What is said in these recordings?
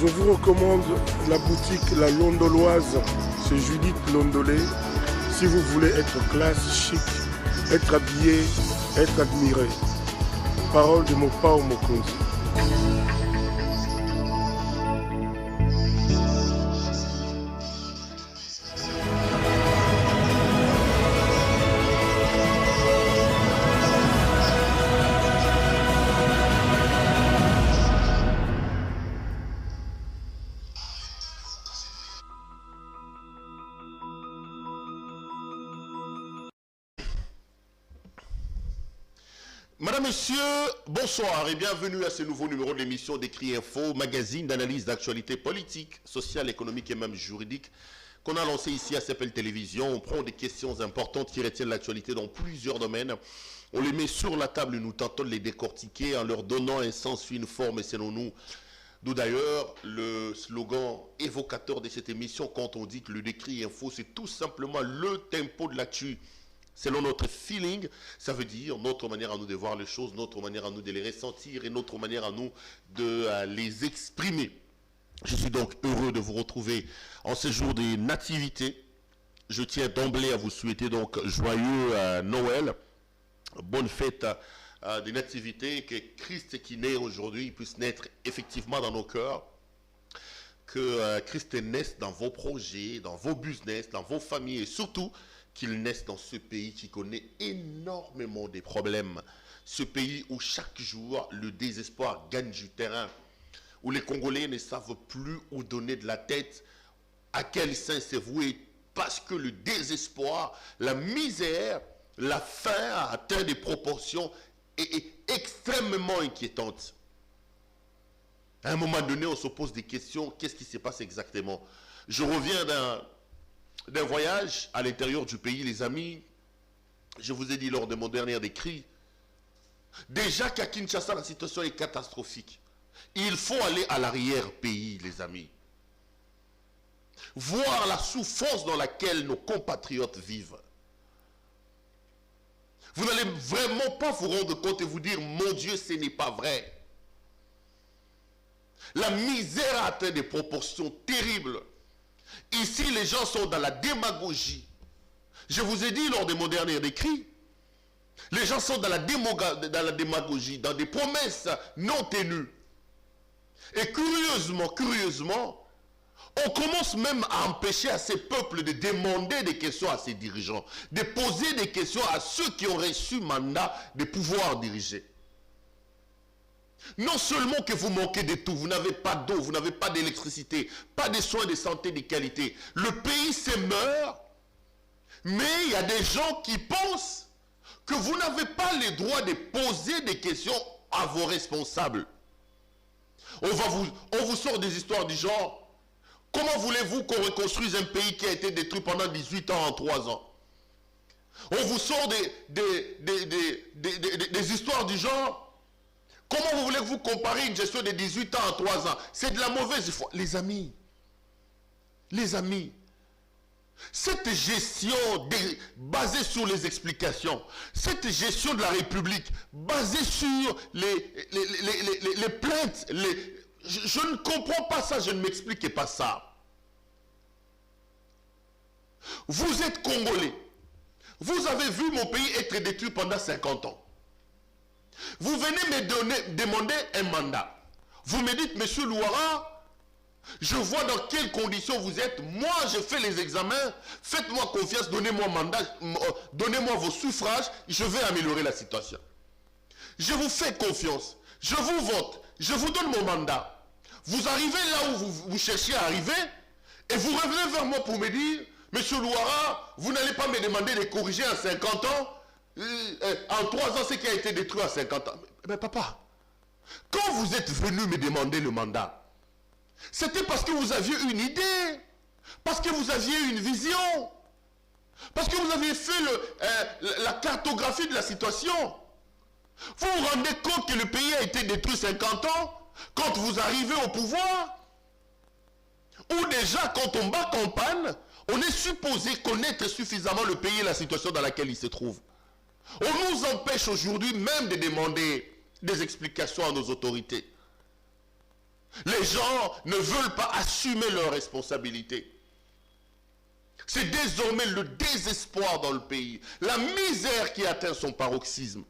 Je vous recommande la boutique La Londoloise, c'est Judith Londolé. Si vous voulez être classe, chic, être habillé, être admiré. Parole de Mopao Mokonzi. Madame, Messieurs, bonsoir et bienvenue à ce nouveau numéro de l'émission d'Écrit Info, magazine d'analyse d'actualité politique, sociale, économique et même juridique qu'on a lancé ici à CPL Télévision. On prend des questions importantes qui retiennent l'actualité dans plusieurs domaines. On les met sur la table et nous tentons de les décortiquer en leur donnant un sens, une forme et selon nous. D'où d'ailleurs le slogan évocateur de cette émission quand on dit que le Décrit Info, c'est tout simplement le tempo de l'actu. Selon notre feeling, ça veut dire notre manière à nous de voir les choses, notre manière à nous de les ressentir et notre manière à nous de les exprimer. Je suis donc heureux de vous retrouver en ce jour des nativités. Je tiens d'emblée à vous souhaiter donc joyeux Noël, bonne fête des nativités, que Christ qui naît aujourd'hui puisse naître effectivement dans nos cœurs. Que Christ naisse dans vos projets, dans vos business, dans vos familles et surtout qu'il naisse dans ce pays qui connaît énormément de problèmes. Ce pays où chaque jour le désespoir gagne du terrain, où les Congolais ne savent plus où donner de la tête, à quel sein se vouer, parce que le désespoir, la misère, la faim a atteint des proportions extrêmement inquiétantes. À un moment donné, on se pose des questions, qu'est-ce qui se passe exactement? Je reviens d'un voyage à l'intérieur du pays, les amis. Je vous ai dit lors de mon dernier écrit, déjà qu'à Kinshasa, la situation est catastrophique. Il faut aller à l'arrière-pays, les amis. Voir la souffrance dans laquelle nos compatriotes vivent. Vous n'allez vraiment pas vous rendre compte et vous dire, mon Dieu, ce n'est pas vrai. La misère a atteint des proportions terribles. Ici, les gens sont dans la démagogie. Je vous ai dit lors de mon dernier écrit, les gens sont dans la démagogie, dans des promesses non tenues. Et curieusement, on commence même à empêcher à ces peuples de demander des questions à ces dirigeants, de poser des questions à ceux qui ont reçu mandat de pouvoir diriger. Non seulement que vous manquez de tout, vous n'avez pas d'eau, vous n'avez pas d'électricité, pas de soins de santé de qualité. Le pays se meurt, mais il y a des gens qui pensent que vous n'avez pas le droit de poser des questions à vos responsables. On vous sort des histoires du genre, comment voulez-vous qu'on reconstruise un pays qui a été détruit pendant 18 ans en 3 ans? On vous sort des histoires du genre, comment vous voulez que vous comparez une gestion de 18 ans en 3 ans? C'est de la mauvaise foi. Les amis, cette gestion basée sur les explications, cette gestion de la République basée sur les plaintes, je ne comprends pas ça, je ne m'explique pas ça. Vous êtes Congolais. Vous avez vu mon pays être détruit pendant 50 ans. Vous venez me demander un mandat. Vous me dites, monsieur Louara, je vois dans quelles conditions vous êtes. Moi, je fais les examens. Faites-moi confiance, donnez-moi mandat, donnez-moi vos suffrages. Je vais améliorer la situation. Je vous fais confiance. Je vous vote. Je vous donne mon mandat. Vous arrivez là où vous cherchez à arriver et vous revenez vers moi pour me dire, monsieur Louara, vous n'allez pas me demander de corriger en 50 ans. En 3 ans, ce qui a été détruit en 50 ans. Mais papa, quand vous êtes venu me demander le mandat, c'était parce que vous aviez une idée, parce que vous aviez une vision, parce que vous aviez fait la cartographie de la situation. Vous vous rendez compte que le pays a été détruit 50 ans quand vous arrivez au pouvoir? Ou déjà, quand on bat campagne, on est supposé connaître suffisamment le pays et la situation dans laquelle il se trouve. On nous empêche aujourd'hui même de demander des explications à nos autorités. Les gens ne veulent pas assumer leurs responsabilités. C'est désormais le désespoir dans le pays, la misère qui atteint son paroxysme.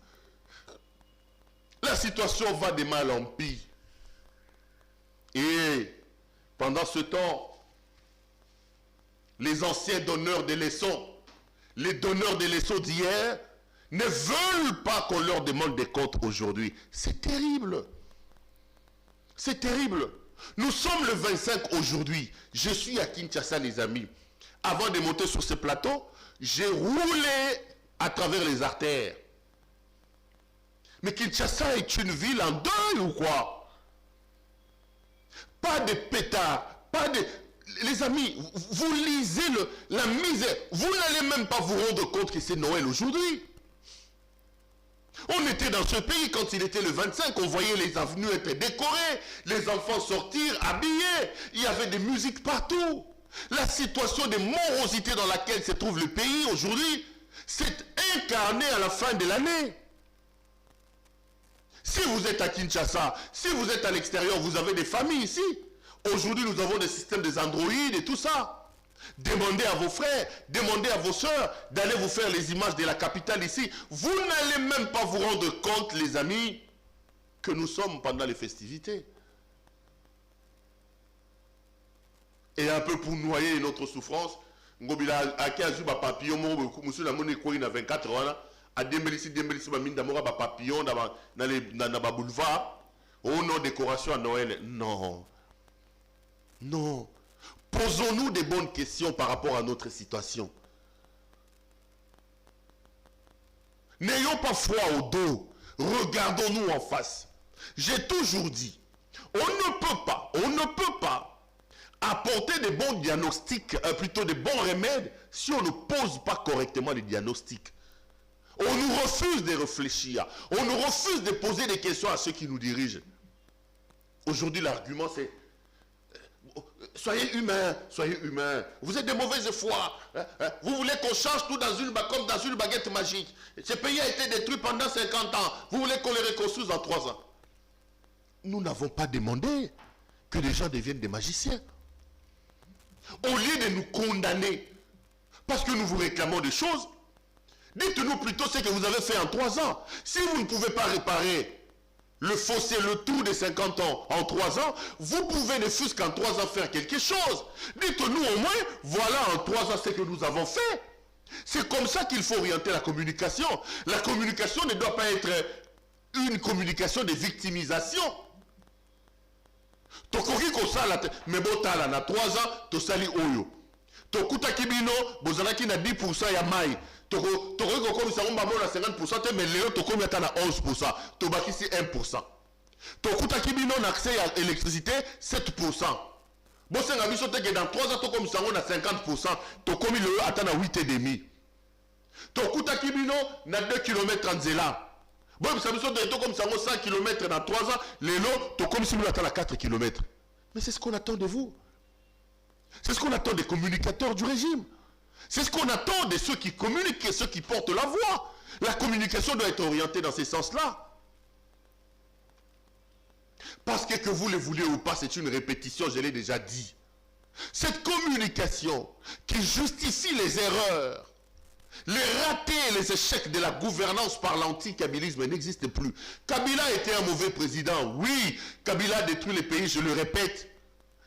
La situation va de mal en pis. Et pendant ce temps, les anciens donneurs de leçons, les donneurs de leçons d'hier, ne veulent pas qu'on leur demande des comptes aujourd'hui. C'est terrible. C'est terrible. Nous sommes le 25 aujourd'hui. Je suis à Kinshasa, les amis. Avant de monter sur ce plateau, j'ai roulé à travers les artères. Mais Kinshasa est une ville en deuil ou quoi? Pas de pétards, pas de... Les amis, vous lisez la misère. Vous n'allez même pas vous rendre compte que c'est Noël aujourd'hui. On était dans ce pays quand il était le 25, on voyait les avenues être décorées, les enfants sortir, habillés, il y avait des musiques partout. La situation de morosité dans laquelle se trouve le pays aujourd'hui, c'est incarné à la fin de l'année. Si vous êtes à Kinshasa, si vous êtes à l'extérieur, vous avez des familles ici. Aujourd'hui, nous avons des systèmes des androïdes et tout ça. Demandez à vos frères, demandez à vos soeurs d'aller vous faire les images de la capitale ici. Vous n'allez même pas vous rendre compte, les amis, que nous sommes pendant les festivités. Et un peu pour noyer notre souffrance, Ngobila a 15 jours, papillon, monsieur la monnaie quoi, il a 24 ans, à 2006, mine d'amour, papillon dans le boulevard, au nom décoration à Noël. Non. Non. Posons-nous des bonnes questions par rapport à notre situation. N'ayons pas froid au dos. Regardons-nous en face. J'ai toujours dit, on ne peut pas apporter des bons diagnostics, plutôt des bons remèdes, si on ne pose pas correctement les diagnostics. On nous refuse de réfléchir. On nous refuse de poser des questions à ceux qui nous dirigent. Aujourd'hui, l'argument c'est soyez humains, soyez humains. Vous êtes de mauvaise foi. Vous voulez qu'on change tout comme dans une baguette magique. Ce pays a été détruit pendant 50 ans. Vous voulez qu'on le reconstruise en 3 ans. Nous n'avons pas demandé que les gens deviennent des magiciens. Au lieu de nous condamner, parce que nous vous réclamons des choses, dites-nous plutôt ce que vous avez fait en 3 ans. Si vous ne pouvez pas réparer le fossé, le trou de 50 ans en 3 ans, vous pouvez ne fût-ce qu'en 3 ans faire quelque chose. Dites-nous au moins, voilà en 3 ans ce que nous avons fait. C'est comme ça qu'il faut orienter la communication. La communication ne doit pas être une communication de victimisation. Tokoki kosala mais botala na 3 ans tosali oyo. Tokuta kibino bozalaki na 10% ya mai. Tokoki kokomisa ngomba na 50% mais leo tokomi ata na 11%. Tobakisi 1%. Tokuta kibino na accès à électricité 7%. Bosenga biso teke dans 3 ans tokomisa ngona 50%. Tokomi leo ata na 8,5. Tokuta kibino na 2 km nzela. Bon, ça me semble comme ça, 100 km dans 3 ans, les lots, tout comme si nous attendons à 4 km. Mais c'est ce qu'on attend de vous. C'est ce qu'on attend des communicateurs du régime. C'est ce qu'on attend de ceux qui communiquent et ceux qui portent la voix. La communication doit être orientée dans ce sens-là. Parce que vous le voulez ou pas, c'est une répétition, je l'ai déjà dit. Cette communication qui justifie les erreurs, les ratés et les échecs de la gouvernance par l'anti-kabilisme n'existent plus. Kabila était un mauvais président. Oui, Kabila détruit les pays, je le répète.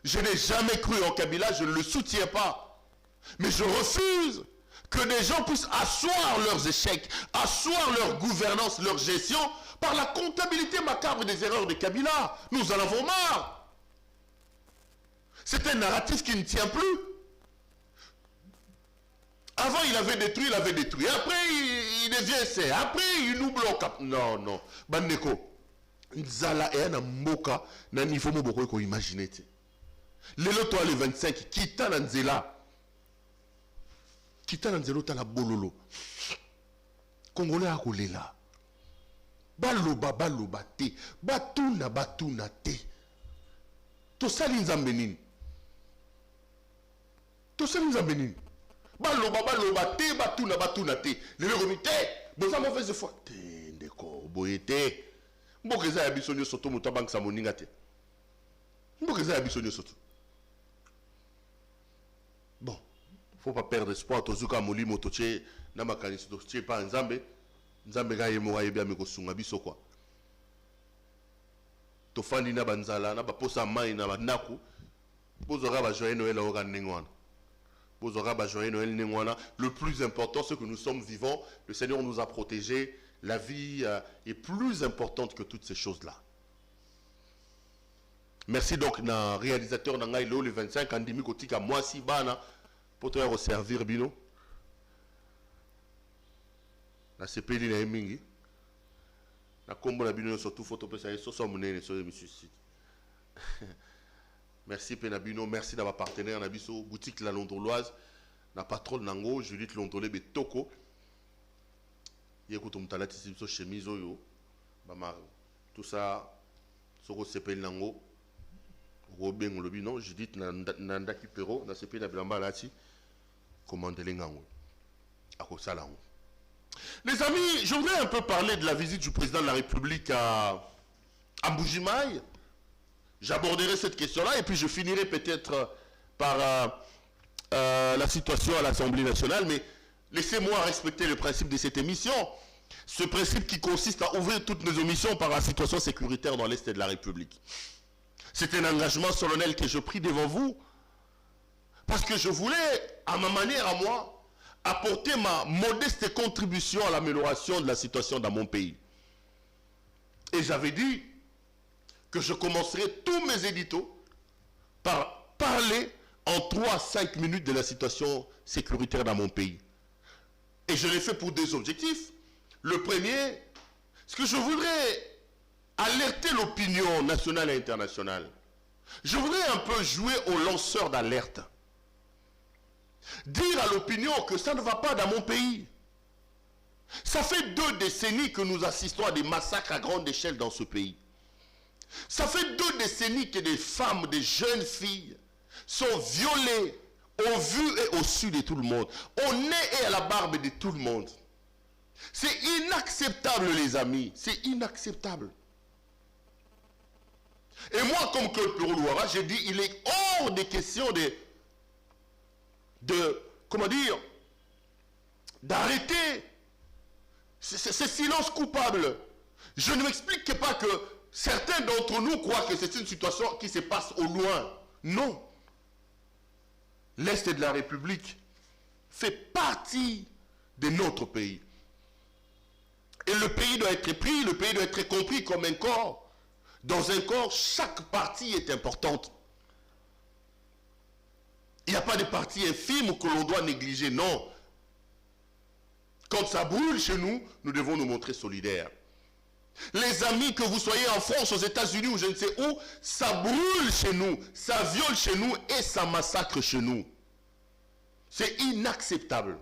Je n'ai jamais cru en Kabila, je ne le soutiens pas. Mais je refuse que des gens puissent asseoir leurs échecs, asseoir leur gouvernance, leur gestion, par la comptabilité macabre des erreurs de Kabila. Nous en avons marre. C'est un narratif qui ne tient plus. Avant, il avait détruit. Après, il devient c'est. Après, il nous bloque. Non, non. Bandeko. Nzala et un mboka. Nan il faut me beaucoup imaginer. Le loto le 25. Kita Nanzela. Kita Nanzela ta la bololo. Congolais a roulé là. Baloba te. Batuna te. To sali nzambenin. Baloba te batuna te le comité boza mauvaise foi te ndeko boyete mboka eza ya biso nyonso to moto abankisa moninga te Bon, il ne faut pas perdre espoir. Tozuka molimo toche na makanisi toche pa nzambe. Nzambe ga yemo ya bien sunga biso kwa. Tofandi na banzala na baposa mai na banaku. Bozora ba joyeux Noël oka nengwana. Bozora ba joyeux Noël nengwana. Le plus important, c'est que nous sommes vivants. Le Seigneur nous a protégés. La vie est plus importante que toutes ces choses-là. Merci donc na réalisateur nanga le 25 andimi kotika moi si bana pour te servir bino. Na sepeli na mingi. Na kombo na bino surtout photo pesa so so munene so monsieur site. Merci Penabino, merci d'avoir partenaire na biso boutique La Londoloise na patron nango Judith Londolé Betoko. Yekuto mtalati sibiso chemise oyo bama tout ça soko sepeli nango Robin Ngolobi non Judith nanda kipero na sepeli na bilamba lati commandele ngango akosala ngo. Les amis, je voudrais un peu parler de la visite du président de la République à Mbujimayi. J'aborderai cette question-là et puis je finirai peut-être par la situation à l'Assemblée nationale. Mais laissez-moi respecter le principe de cette émission. Ce principe qui consiste à ouvrir toutes nos émissions par la situation sécuritaire dans l'Est de la République. C'est un engagement solennel que je prie devant vous. Parce que je voulais, à ma manière à moi, apporter ma modeste contribution à l'amélioration de la situation dans mon pays. Et j'avais dit que je commencerai tous mes éditos par parler en 3-5 minutes de la situation sécuritaire dans mon pays. Et je l'ai fait pour deux objectifs. Le premier, c'est que je voudrais alerter l'opinion nationale et internationale. Je voudrais un peu jouer au lanceur d'alerte. Dire à l'opinion que ça ne va pas dans mon pays. Ça fait 2 décennies que nous assistons à des massacres à grande échelle dans ce pays. Ça fait 2 décennies que des femmes, des jeunes filles sont violées au vu et au su de tout le monde, au nez et à la barbe de tout le monde. C'est inacceptable les amis, c'est inacceptable. Et moi comme Claude Péroulouara, j'ai dit il est hors des questions d'arrêter ce silence coupable. Je ne m'explique pas que certains d'entre nous croient que c'est une situation qui se passe au loin. Non. L'Est de la République fait partie de notre pays. Et le pays doit être pris, le pays doit être compris comme un corps. Dans un corps, chaque partie est importante. Il n'y a pas de partie infime que l'on doit négliger, non. Quand ça brûle chez nous, nous devons nous montrer solidaires. Les amis, que vous soyez en France, aux États-Unis ou je ne sais où, ça brûle chez nous, ça viole chez nous et ça massacre chez nous. C'est inacceptable.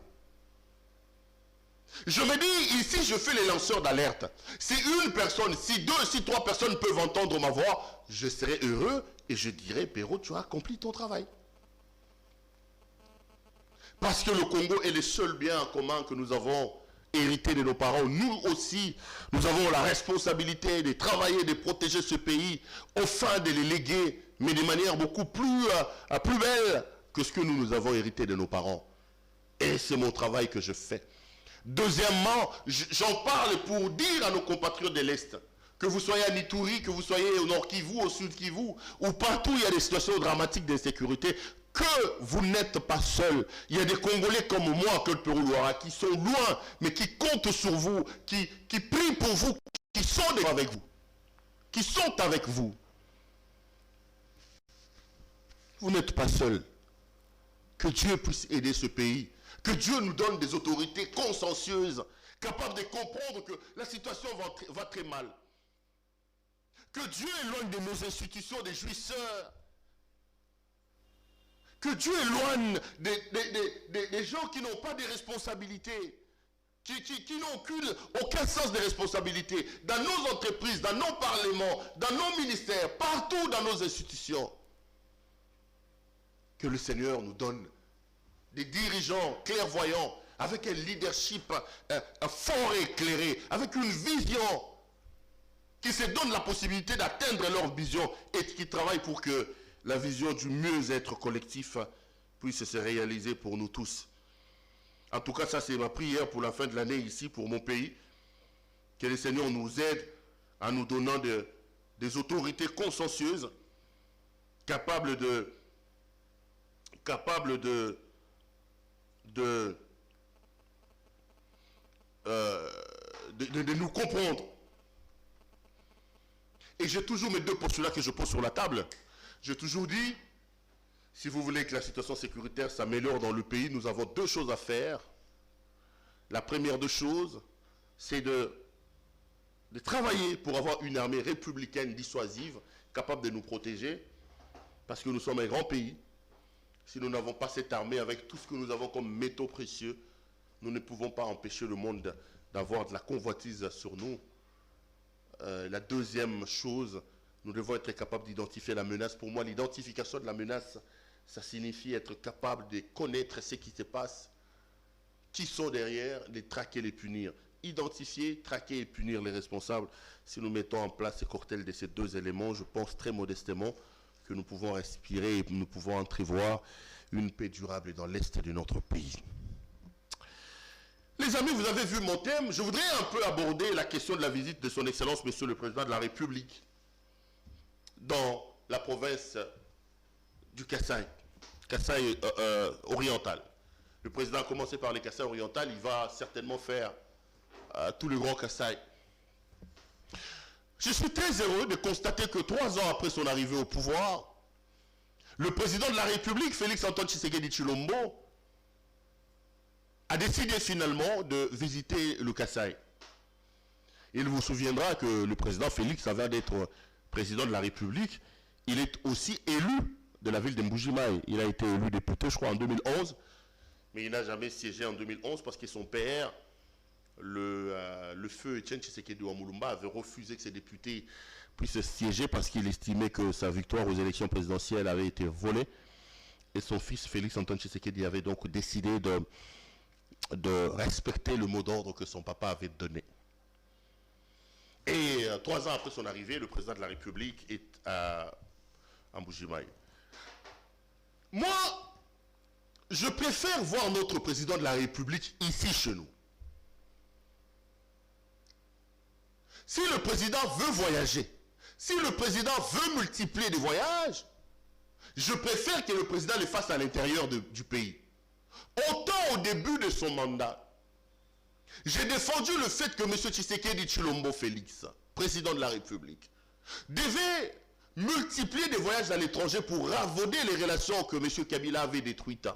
Je me dis, ici je fais les lanceurs d'alerte. Si une personne, si 2, si 3 personnes peuvent entendre ma voix, je serai heureux et je dirai, Péro, tu as accompli ton travail. Parce que le Congo est le seul bien en commun que nous avons hérité de nos parents. Nous aussi, nous avons la responsabilité de travailler, de protéger ce pays, aux fins de les léguer, mais de manière beaucoup plus belle que ce que nous avons hérité de nos parents. Et c'est mon travail que je fais. Deuxièmement, j'en parle pour dire à nos compatriotes de l'Est, que vous soyez à Nitouri, que vous soyez au Nord Kivu, au Sud Kivu, ou partout il y a des situations dramatiques d'insécurité, que vous n'êtes pas seul. Il y a des Congolais comme moi, Claude Péroulouara, qui sont loin, mais qui comptent sur vous, qui prient pour vous, qui sont avec vous. Qui sont avec vous. Vous n'êtes pas seul. Que Dieu puisse aider ce pays. Que Dieu nous donne des autorités consciencieuses, capables de comprendre que la situation va très mal. Que Dieu éloigne de nos institutions des jouisseurs. Que Dieu éloigne des gens qui n'ont pas de responsabilités, qui n'ont aucun sens de responsabilité, dans nos entreprises, dans nos parlements, dans nos ministères, partout dans nos institutions. Que le Seigneur nous donne des dirigeants clairvoyants, avec un leadership fort et éclairé, avec une vision qui se donnent la possibilité d'atteindre leur vision et qui travaillent pour que la vision du mieux-être collectif puisse se réaliser pour nous tous. En tout cas, ça c'est ma prière pour la fin de l'année ici, pour mon pays. Que le Seigneur nous aide en nous donnant des autorités consciencieuses, capables de nous comprendre. Et j'ai toujours mes deux postulats que je pose sur la table. J'ai toujours dit, si vous voulez que la situation sécuritaire s'améliore dans le pays, nous avons deux choses à faire. La première des choses, c'est de travailler pour avoir une armée républicaine dissuasive, capable de nous protéger, parce que nous sommes un grand pays. Si nous n'avons pas cette armée avec tout ce que nous avons comme métaux précieux, nous ne pouvons pas empêcher le monde d'avoir de la convoitise sur nous. La deuxième chose, nous devons être capables d'identifier la menace. Pour moi, l'identification de la menace, ça signifie être capable de connaître ce qui se passe, qui sont derrière, les traquer, les punir. Identifier, traquer et punir les responsables. Si nous mettons en place ce cocktail de ces deux éléments, je pense très modestement que nous pouvons respirer et nous pouvons entrevoir une paix durable dans l'est de notre pays. Les amis, vous avez vu mon thème. Je voudrais un peu aborder la question de la visite de son Excellence, Monsieur le Président de la République, dans la province du Kasaï, Kasaï oriental. Le président a commencé par les Kasaï oriental, il va certainement faire tout le grand Kasaï. Je suis très heureux de constater que 3 ans après son arrivée au pouvoir, le président de la République, Félix-Antoine Tshisekedi Tshilombo, a décidé finalement de visiter le Kasaï. Il vous souviendra que le président Félix, avant d'être président de la République, il est aussi élu de la ville de Mbujimaï. Il a été élu député, je crois, en 2011, mais il n'a jamais siégé en 2011 parce que son père, le feu Etienne Tshisekedi Wamulumba, avait refusé que ses députés puissent siéger parce qu'il estimait que sa victoire aux élections présidentielles avait été volée. Et son fils Félix-Antoine Tshisekedi avait donc décidé de respecter le mot d'ordre que son papa avait donné. Et 3 ans après son arrivée, le président de la République est à Mbujimaï. Moi, je préfère voir notre président de la République ici chez nous. Si le président veut voyager, si le président veut multiplier des voyages, je préfère que le président le fasse à l'intérieur du pays. Autant au début de son mandat, j'ai défendu le fait que M. Tshisekedi Tshilombo Félix, président de la République, devait multiplier des voyages à l'étranger pour ravauder les relations que M. Kabila avait détruites.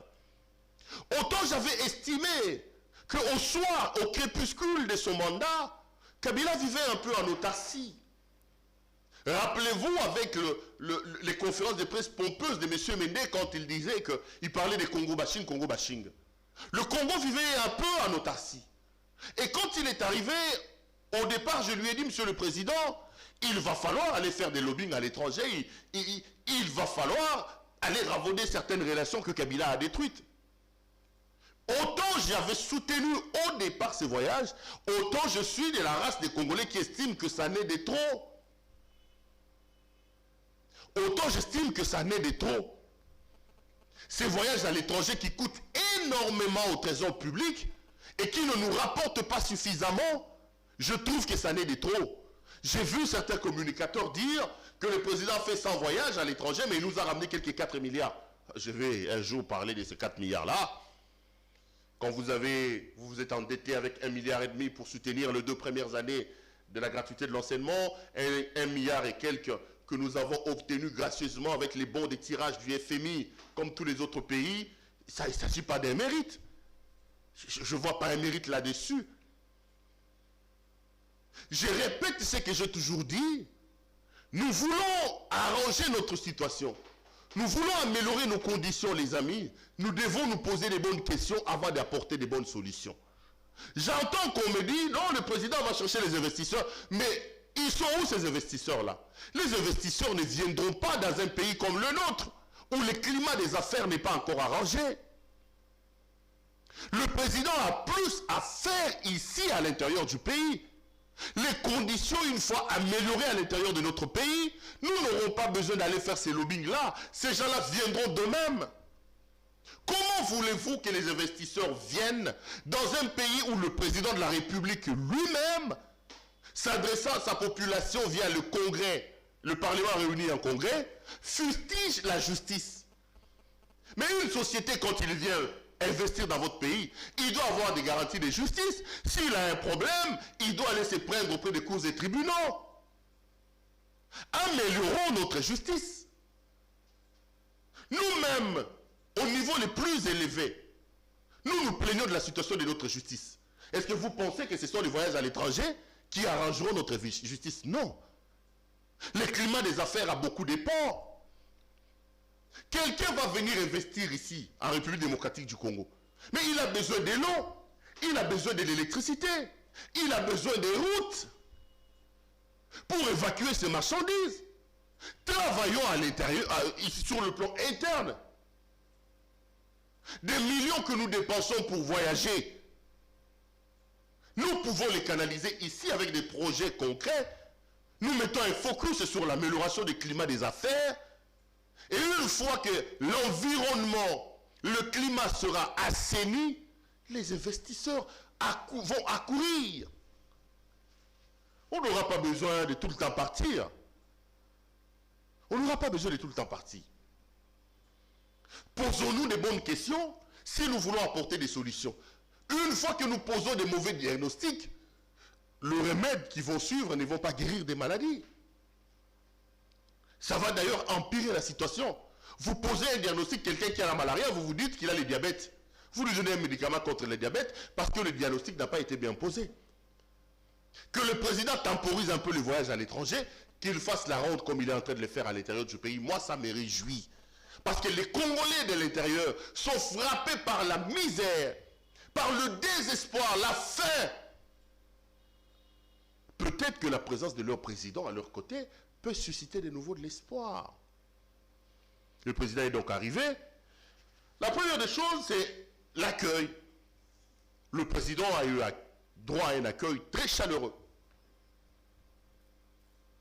Autant j'avais estimé qu'au soir, au crépuscule de son mandat, Kabila vivait un peu en autarcie. Rappelez-vous avec les conférences de presse pompeuses de M. Mende quand il disait qu'il parlait de Congo bashing, Congo bashing. Le Congo vivait un peu en autarcie. Et quand il est arrivé, au départ, je lui ai dit, Monsieur le Président, il va falloir aller faire des lobbying à l'étranger, il va falloir aller ravauder certaines relations que Kabila a détruites. Autant j'avais soutenu au départ ces voyages, autant je suis de la race des Congolais qui estiment que ça n'est de trop. Autant j'estime que ça n'est de trop. Ces voyages à l'étranger qui coûtent énormément au trésor public et qui ne nous rapportent pas suffisamment, je trouve que ça n'est de trop. J'ai vu certains communicateurs dire que le président fait 100 voyages à l'étranger, mais il nous a ramené quelques 4 milliards. Je vais un jour parler de ces 4 milliards-là. Quand vous vous êtes endetté avec 1,5 milliard pour soutenir les 2 premières années de la gratuité de l'enseignement, 1 milliard et quelques que nous avons obtenu gracieusement avec les bons de tirage du FMI, comme tous les autres pays, ça, il ne s'agit pas d'un mérite. Je ne vois pas un mérite là-dessus. Je répète ce que j'ai toujours dit. Nous voulons arranger notre situation. Nous voulons améliorer nos conditions, les amis. Nous devons nous poser les bonnes questions avant d'apporter des bonnes solutions. J'entends qu'on me dit, non, le président va chercher les investisseurs, mais ils sont où ces investisseurs-là? Les investisseurs ne viendront pas dans un pays comme le nôtre, où le climat des affaires n'est pas encore arrangé. Le président a plus à faire ici, à l'intérieur du pays. les conditions, une fois améliorées à l'intérieur de notre pays, nous n'aurons pas besoin d'aller faire ces lobbying-là. Ces gens-là viendront d'eux-mêmes. Comment voulez-vous que les investisseurs viennent dans un pays où le président de la République lui-même, s'adressant à sa population via le Congrès, le Parlement réuni en Congrès, fustige la justice? Mais une société, quand il vient investir dans votre pays, il doit avoir des garanties de justice. S'il a un problème, il doit aller se prendre auprès des cours et tribunaux. Améliorons notre justice. Nous-mêmes, au niveau le plus élevé, nous nous plaignons de la situation de notre justice. Est-ce que vous pensez que ce sont les voyages à l'étranger qui arrangeront notre justice? Non. Le climat des affaires a beaucoup dépend. Quelqu'un va venir investir ici, en République démocratique du Congo. Mais il a besoin de l'eau, il a besoin de l'électricité, il a besoin des routes pour évacuer ses marchandises. Travaillons à l'intérieur, sur le plan interne. Des millions que nous dépensons pour voyager, nous pouvons les canaliser ici avec des projets concrets. Nous mettons un focus sur l'amélioration du climat des affaires. Et une fois que l'environnement, le climat sera assaini, les investisseurs vont accourir. On n'aura pas besoin de tout le temps partir. On n'aura pas besoin de tout le temps partir. Posons-nous des bonnes questions si nous voulons apporter des solutions. Une fois que nous posons des mauvais diagnostics, le remède qui vont suivre ne vont pas guérir des maladies. Ça va d'ailleurs empirer la situation. Vous posez un diagnostic, quelqu'un qui a la malaria, vous vous dites qu'il a le diabète. Vous lui donnez un médicament contre le diabète parce que le diagnostic n'a pas été bien posé. Que le président temporise un peu le voyage à l'étranger, qu'il fasse la ronde comme il est en train de le faire à l'intérieur du pays, moi ça me réjouit. Parce que les Congolais de l'intérieur sont frappés par la misère, par le désespoir, la faim. Peut-être que la présence de leur président à leur côté peut susciter de nouveau de l'espoir. Le président est donc arrivé. La première des choses, c'est l'accueil. Le président a eu droit à un accueil très chaleureux.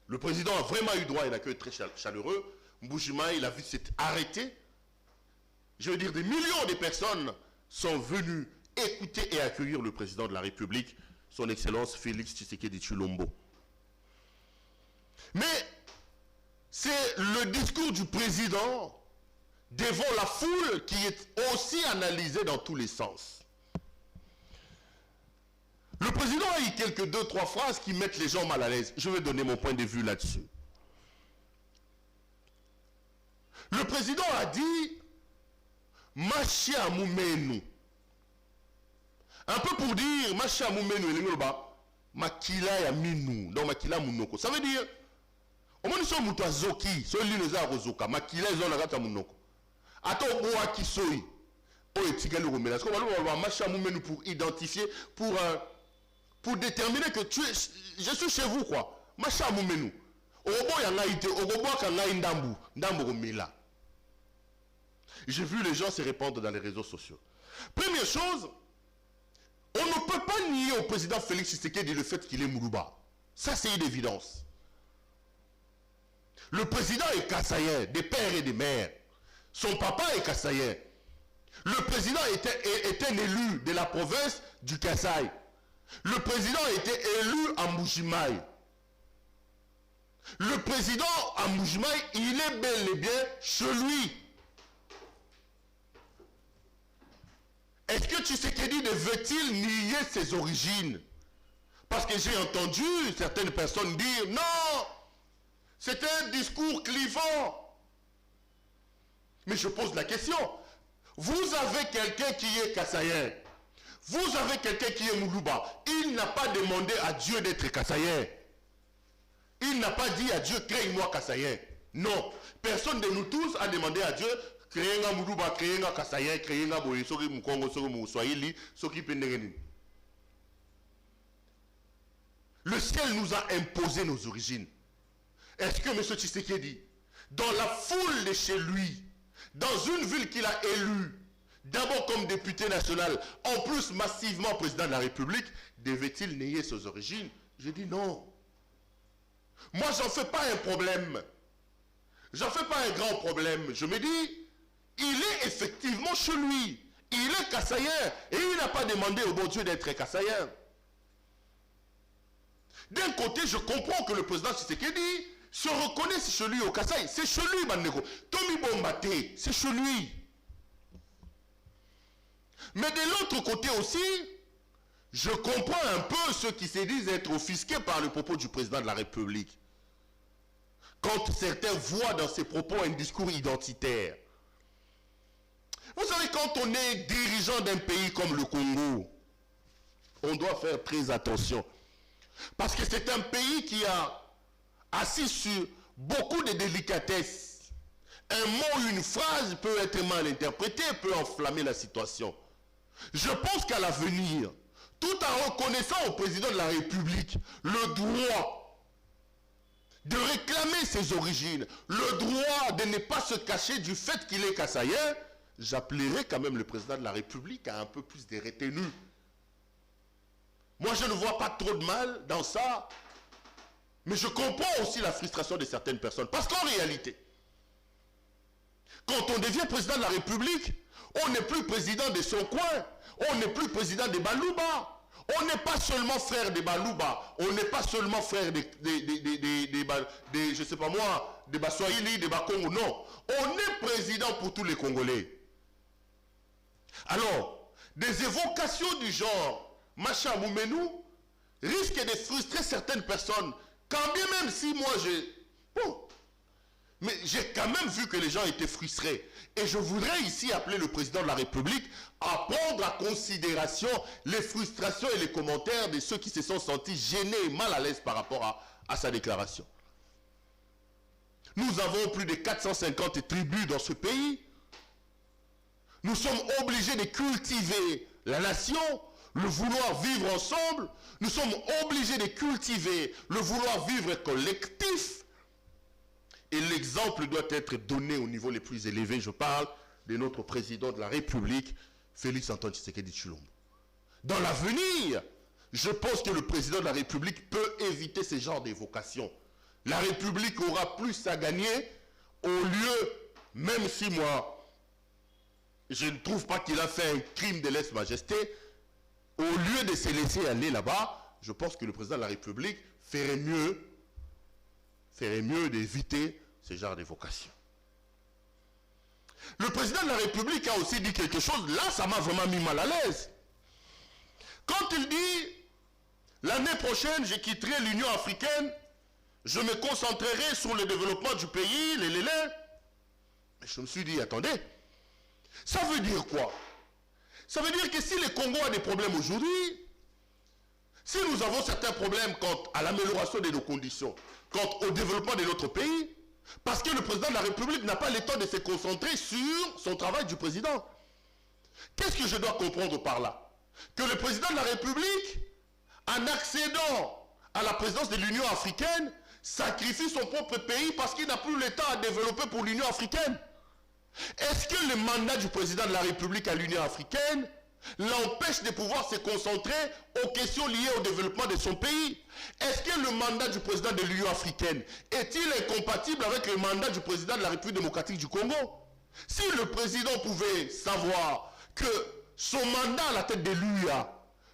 Le président a vraiment eu droit à un accueil très chaleureux. Mbujimayi, il a vu s'être arrêté. Je veux dire, des millions de personnes sont venues écouter et accueillir le président de la République, son Excellence Félix Tshisekedi Tshilombo. Mais c'est le discours du président devant la foule qui est aussi analysé dans tous les sens. Le président a eu quelques 2-3 phrases qui mettent les gens mal à l'aise. Je vais donner mon point de vue là-dessus. Le président a dit « Machia Moumenu ». Un peu pour dire « Machia Moumenu » Makila ya minu, donc Makila Munoko. Ça veut dire au moins nous sommes mutazoki, so li neza rozoka, Makila ils ont la gata Munoko. Ato boa ki soyi. O etika le romela. Parce qu'on va Machia Moumenu pour identifier, pour déterminer que je suis chez vous quoi. Machia Moumenu. Obo ya ngaite, obo ka ngai ndambu, ndambu romela. J'ai vu les gens se répandre dans les réseaux sociaux. Première chose, on ne peut pas nier au président Félix Tshisekedi le fait qu'il est Moulouba. Ça, c'est une évidence. Le président est Kassaïen, des pères et des mères. Son papa est Kassaïen. Le président était un élu de la province du Kasaï. Le président était élu à Mbujimayi. Le président à Mbujimayi, il est bel et bien chez lui. Est-ce que Tshisekedi veut-il nier ses origines? Parce que j'ai entendu certaines personnes dire non, c'est un discours clivant. Mais je pose la question. Vous avez quelqu'un qui est Kassaïen. Vous avez quelqu'un qui est Moulouba. Il n'a pas demandé à Dieu d'être Kassaïen. Il n'a pas dit à Dieu, crée-moi Kassaïen. Non. Personne de nous tous a demandé à Dieu, créer-moi Moulouba, créer-moi Kassaïen, créer-moi Boye, Soki Moukongo, Soki Moussoaïli, Soki Pendengenin. Le ciel nous a imposé nos origines. Est-ce que M. Tshisekedi, dans la foule de chez lui, dans une ville qu'il a élue, d'abord comme député national, en plus massivement président de la République, devait-il nier ses origines? J'ai dit non. Moi, j'en fais pas un problème. J'en fais pas un grand problème. Je me dis, il est effectivement chez lui. Il est Kassaïen. Et il n'a pas demandé au bon Dieu d'être Kassaïen. D'un côté, je comprends que le président Tshisekedi se reconnaît chez lui au Kasaï. C'est chez lui, Mandeko. Tommy Bombate, c'est chez lui. Mais de l'autre côté aussi, je comprends un peu ceux qui se disent être offusqués par le propos du président de la République. Quand certains voient dans ses propos un discours identitaire. Vous savez, quand on est dirigeant d'un pays comme le Congo, on doit faire très attention. Parce que c'est un pays qui a assis sur beaucoup de délicatesse. Un mot, une phrase peut être mal interprété, peut enflammer la situation. Je pense qu'à l'avenir, tout en reconnaissant au président de la République le droit de réclamer ses origines, le droit de ne pas se cacher du fait qu'il est kassaïen, j'appellerai quand même le président de la République à un peu plus de retenue. Moi, je ne vois pas trop de mal dans ça, mais je comprends aussi la frustration de certaines personnes. Parce qu'en réalité, quand on devient président de la République, on n'est plus président de son coin, on n'est plus président des Balouba. On n'est pas seulement frère des Balouba, on n'est pas seulement frère des je sais pas moi, des Baswahili, des Bakongo, non. On est président pour tous les Congolais. Alors, des évocations du genre Macha Moumenou risquent de frustrer certaines personnes, quand bien même si moi j'ai... Bon, mais j'ai quand même vu que les gens étaient frustrés. Et je voudrais ici appeler le président de la République à prendre en considération les frustrations et les commentaires de ceux qui se sont sentis gênés et mal à l'aise par rapport à sa déclaration. Nous avons plus de 450 tribus dans ce pays. Nous sommes obligés de cultiver la nation, le vouloir vivre ensemble. Nous sommes obligés de cultiver le vouloir vivre collectif. Et l'exemple doit être donné au niveau les plus élevés. Je parle de notre président de la République, Félix Antoine Tshisekedi Tshilombo. Dans l'avenir, je pense que le président de la République peut éviter ce genre d'évocation. La République aura plus à gagner au lieu, même si moi, je ne trouve pas qu'il a fait un crime de lèse-majesté, au lieu de se laisser aller là-bas, je pense que le président de la République ferait mieux d'éviter ce genre d'évocation. Le président de la République a aussi dit quelque chose, là ça m'a vraiment mis mal à l'aise. Quand il dit, l'année prochaine je quitterai l'Union africaine, je me concentrerai sur le développement du pays, mais je me suis dit, attendez, ça veut dire quoi? Ça veut dire que si le Congo a des problèmes aujourd'hui, si nous avons certains problèmes quant à l'amélioration de nos conditions, quant au développement de notre pays, parce que le président de la République n'a pas le temps de se concentrer sur son travail du président. Qu'est-ce que je dois comprendre par là? Que le président de la République, en accédant à la présidence de l'Union africaine, sacrifie son propre pays parce qu'il n'a plus le temps à développer pour l'Union africaine. Est-ce que le mandat du président de la République à l'Union africaine l'empêche de pouvoir se concentrer aux questions liées au développement de son pays? Est-ce que le mandat du président de l'Union africaine est-il incompatible avec le mandat du président de la République démocratique du Congo? Si le président pouvait savoir que son mandat à la tête de l'UA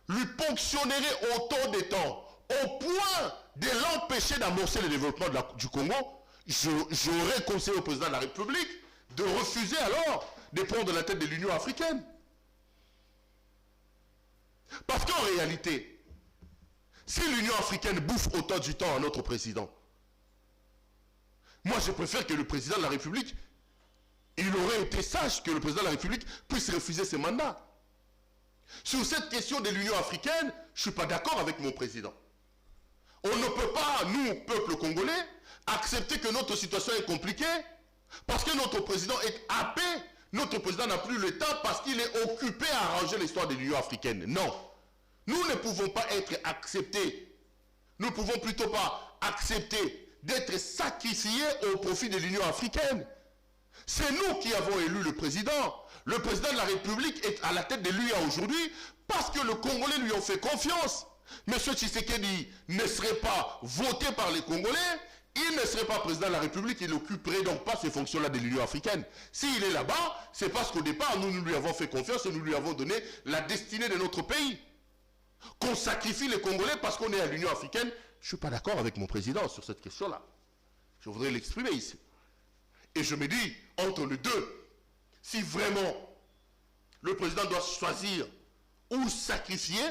lui ponctionnerait autant de temps au point de l'empêcher d'amorcer le développement du Congo, j'aurais conseillé au président de la République de refuser alors de prendre la tête de l'Union africaine. Parce qu'en réalité, si l'Union africaine bouffe autant du temps à notre président, moi je préfère que le président de la République, il aurait été sage que le président de la République puisse refuser ses mandats. Sur cette question de l'Union africaine, je ne suis pas d'accord avec mon président. On ne peut pas, nous, peuple congolais, accepter que notre situation est compliquée parce que notre président est happé. Notre président n'a plus le temps parce qu'il est occupé à arranger l'histoire de l'Union africaine. Non. Nous ne pouvons pas être acceptés. Nous ne pouvons plutôt pas accepter d'être sacrifiés au profit de l'Union africaine. C'est nous qui avons élu le président. Le président de la République est à la tête de l'UA aujourd'hui parce que les Congolais lui ont fait confiance. M. Tshisekedi ne serait pas voté par les Congolais, il ne serait pas président de la République, il n'occuperait donc pas ces fonctions-là de l'Union africaine. S'il est là-bas, c'est parce qu'au départ, nous lui avons fait confiance et nous lui avons donné la destinée de notre pays. Qu'on sacrifie les Congolais parce qu'on est à l'Union africaine, je ne suis pas d'accord avec mon président sur cette question-là. Je voudrais l'exprimer ici. Et je me dis, entre les deux, si vraiment le président doit choisir ou sacrifier,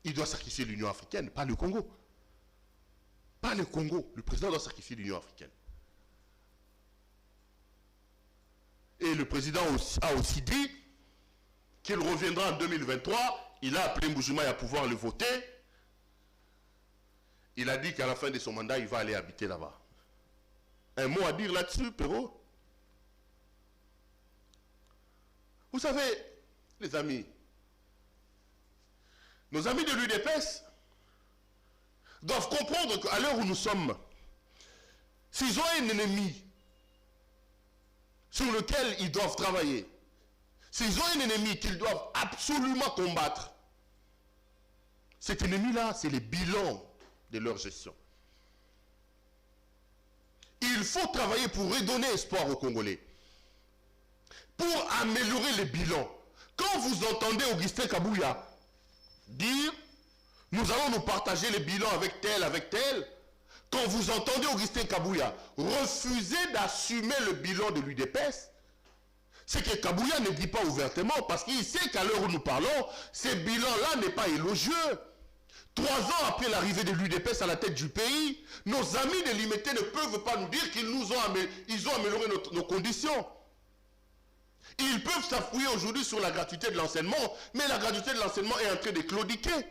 il doit sacrifier l'Union africaine, pas le Congo. Pas le Congo. Le président doit sacrifier l'Union africaine. Et le président a aussi dit qu'il reviendra en 2023. Il a appelé Mbujimayi à pouvoir le voter. Il a dit qu'à la fin de son mandat, il va aller habiter là-bas. Un mot à dire là-dessus, Perrault? Vous savez, les amis, nos amis de l'UDPS doivent comprendre qu'à l'heure où nous sommes, s'ils ont un ennemi sur lequel ils doivent travailler, s'ils ont un ennemi qu'ils doivent absolument combattre, cet ennemi-là, c'est les bilans de leur gestion. Il faut travailler pour redonner espoir aux Congolais, pour améliorer les bilans. Quand vous entendez Augustin Kabouya dire « Nous allons nous partager les bilans avec tel », quand vous entendez Augustin Kabouya refuser d'assumer le bilan de l'UDPS, c'est que Kabouya ne dit pas ouvertement, parce qu'il sait qu'à l'heure où nous parlons, ce bilan-là n'est pas élogieux. 3 ans après l'arrivée de l'UDPS à la tête du pays, nos amis de l'IMT ne peuvent pas nous dire qu'ils ont amélioré nos conditions. Ils peuvent s'appuyer aujourd'hui sur la gratuité de l'enseignement, mais la gratuité de l'enseignement est en train de claudiquer.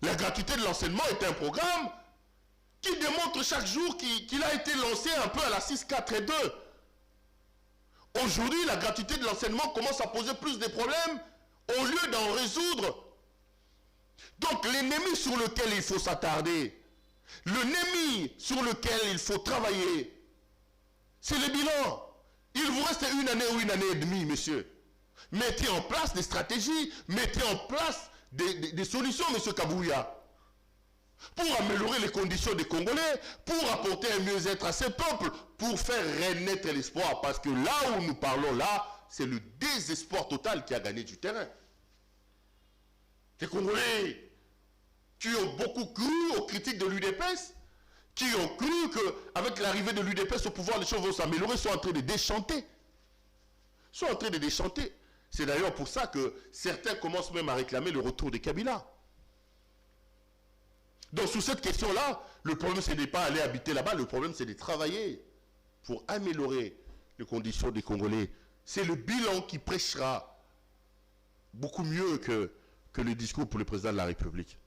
La gratuité de l'enseignement est un programme qui démontre chaque jour qu'il a été lancé un peu à la 6-4-2. Aujourd'hui, la gratuité de l'enseignement commence à poser plus de problèmes au lieu d'en résoudre. Donc l'ennemi sur lequel il faut s'attarder, l'ennemi sur lequel il faut travailler, c'est le bilan. Il vous reste 1 année ou 1 année et demie, monsieur. Mettez en place des stratégies, mettez en place des solutions, monsieur Kabouya, pour améliorer les conditions des Congolais, pour apporter un mieux-être à ces peuples, pour faire renaître l'espoir. Parce que là où nous parlons là, c'est le désespoir total qui a gagné du terrain. Les Congolais qui ont beaucoup cru aux critiques de l'UDPS, qui ont cru qu'avec l'arrivée de l'UDPS au pouvoir, les choses vont s'améliorer, sont en train de déchanter. Sont en train de déchanter. C'est d'ailleurs pour ça que certains commencent même à réclamer le retour de Kabila. Donc sur cette question-là, le problème ce n'est pas aller habiter là-bas, le problème c'est de travailler pour améliorer les conditions des Congolais. C'est le bilan qui prêchera beaucoup mieux que le discours pour le président de la République.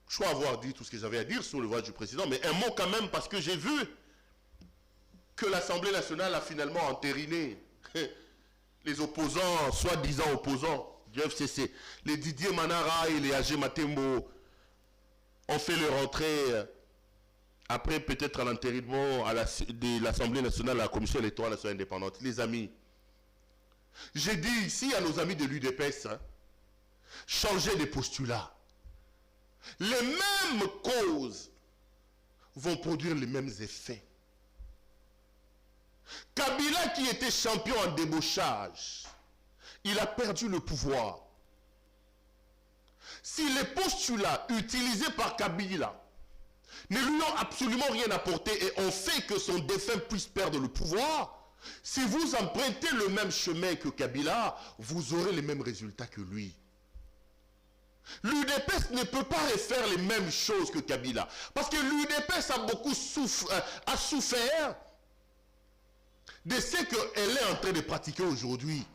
Je crois avoir dit tout ce que j'avais à dire sur le vote du président, mais un mot quand même, parce que j'ai vu que l'Assemblée nationale a finalement entériné les opposants, soi-disant opposants du FCC. Les Didier Manara et les AG Matembo ont fait leur entrée après peut-être à l'entérinement de l'Assemblée nationale à la Commission électorale nationale indépendante. Les amis, j'ai dit ici à nos amis de l'UDPS, changez de postulat. Les mêmes causes vont produire les mêmes effets. Kabila qui était champion en débauchage, il a perdu le pouvoir. Si les postulats utilisés par Kabila ne lui ont absolument rien apporté et ont fait que son défunt puisse perdre le pouvoir, si vous empruntez le même chemin que Kabila, vous aurez les mêmes résultats que lui. L'UDPS ne peut pas refaire les mêmes choses que Kabila. Parce que l'UDPS a beaucoup souffert de ce qu'elle est en train de pratiquer aujourd'hui.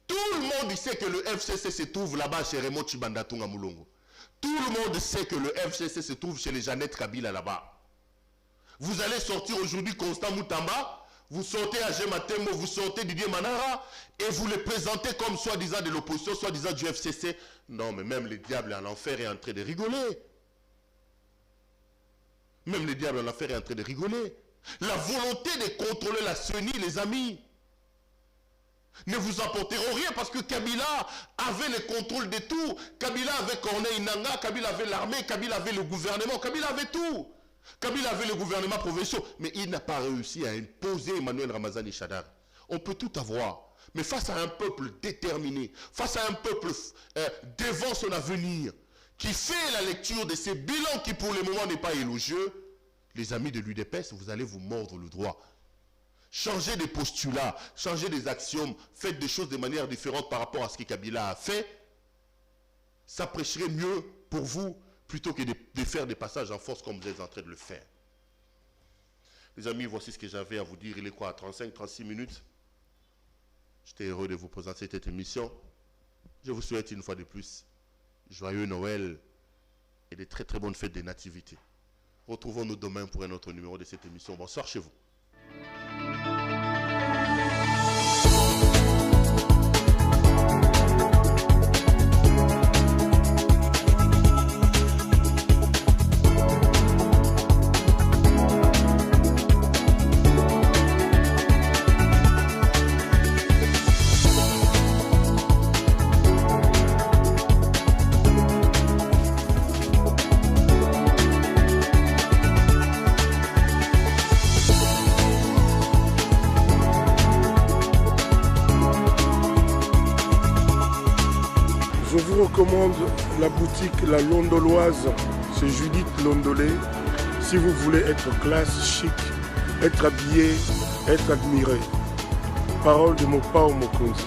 Tout le monde sait que le FCC se trouve là-bas chez Raymond Tshibanda Tunga Mulongo. Tout le monde sait que le FCC se trouve chez les Jeannette Kabila là-bas. Vous allez sortir aujourd'hui Constant Moutamba, vous sortez AG Matembo, vous sortez Didier Manara, et vous les présentez comme soi-disant de l'opposition, soi-disant du FCC. Non, mais même le diable en enfer est en train de rigoler. Même le diable en enfer est en train de rigoler. La volonté de contrôler la CENI, les amis. ne vous apporteront rien parce que Kabila avait le contrôle de tout. Kabila avait Corneille Nangaa, Kabila avait l'armée, Kabila avait le gouvernement, Kabila avait tout. Kabila avait le gouvernement provincial, mais il n'a pas réussi à imposer Emmanuel Ramazani Shadary. On peut tout avoir, mais face à un peuple déterminé, face à un peuple devant son avenir, qui fait la lecture de ces bilans qui pour le moment n'est pas élogieux, les amis de l'UDPS, vous allez vous mordre le doigt. Changez des postulats, changez des axiomes, faites des choses de manière différente par rapport à ce que Kabila a fait. Ça prêcherait mieux pour vous plutôt que de faire des passages en force comme vous êtes en train de le faire. Les amis, voici ce que j'avais à vous dire. Il est quoi, 35-36 minutes? J'étais heureux de vous présenter cette émission. Je vous souhaite une fois de plus joyeux Noël et de très très bonnes fêtes des nativités. Retrouvons-nous demain pour un autre numéro de cette émission. Bonsoir chez vous. Je vous recommande la boutique La Londoloise, c'est Judith Londolé. Si vous voulez être classe, chic, être habillé, être admiré. Parole de Mopao Mokonzi.